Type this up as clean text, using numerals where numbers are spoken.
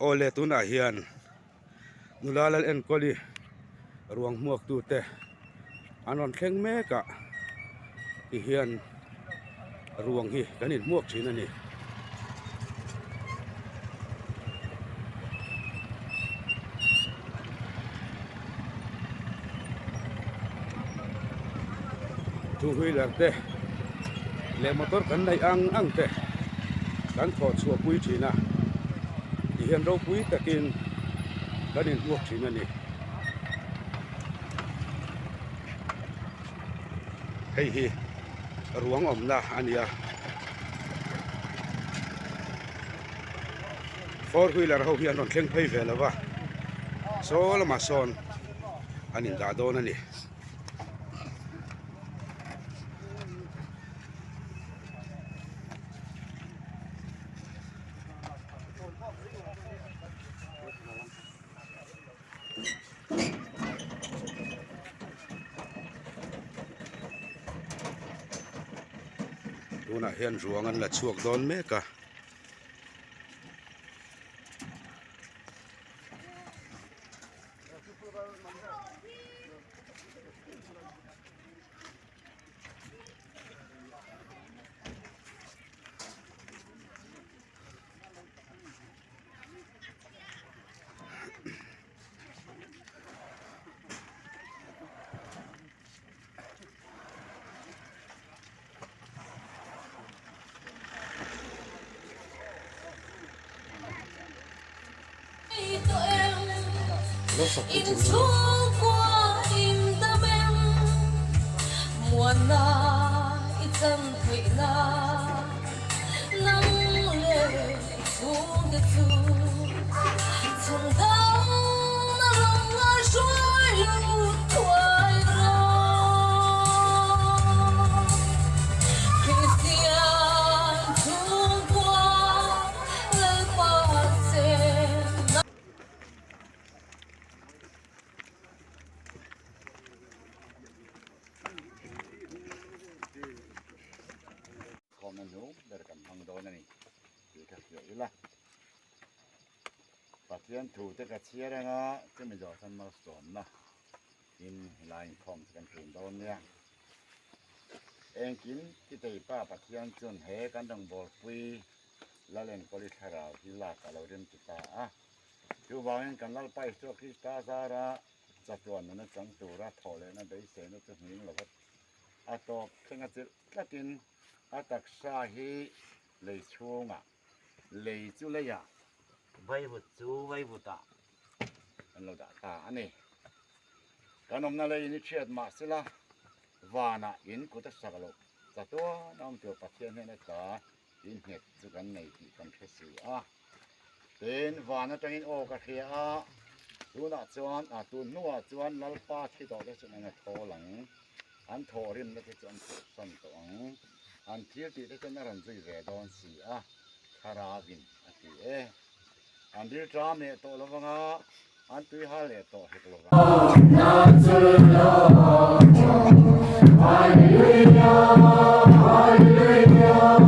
ole tuna hian nulalal en koli ruang muak tu te anon thleng me ka ti hian ruang hi kanin muak thin ani two wheeler te le motor kan nei ang te kan thot chua pui thina ti hian ro pui takin kanin muak thin ani hei hi ruang omna ania four wheeler ho hian ron thleng phei ve lawa so lama son anin da don ani tuna hian ruangan la chuak don meka in thương qua in tâm em mùa na ít dần thủy na nắng lệ xuống đất du trong đó na lòng na suối lưu thoại ra Christian thương qua lên qua sen dari kan hang do nani kita kira lah pasien tu te kacir nga tu menjadi sama stone na in line form kan pun do nia engkin kita ipa pasien cun he kan dong bol pui lalen kolit harau hilak kalau rim kita tu bawang kan lal pai tu kita zara satuan na cang tura thole na dei se na tu ning lakat atau tengah lakin atak sahi lei chunga lei chu leya vai bu chu vai bu ta an lo da ta ani kanom na lei ni chet ma sila wana in ku ta sagalo ta to nam tu pathian he na ta in het chu kan nei ti kan thesi ten wana tangin o ka thia tu na chuan tu nuwa chuan lalpa thi do le chu na tho lang an thorim na ke chuan san to ang an thir ti te kan ran zui ve don si tharavin ati an dir tra me to lawanga an tui ha le to he lo hallelujah hallelujah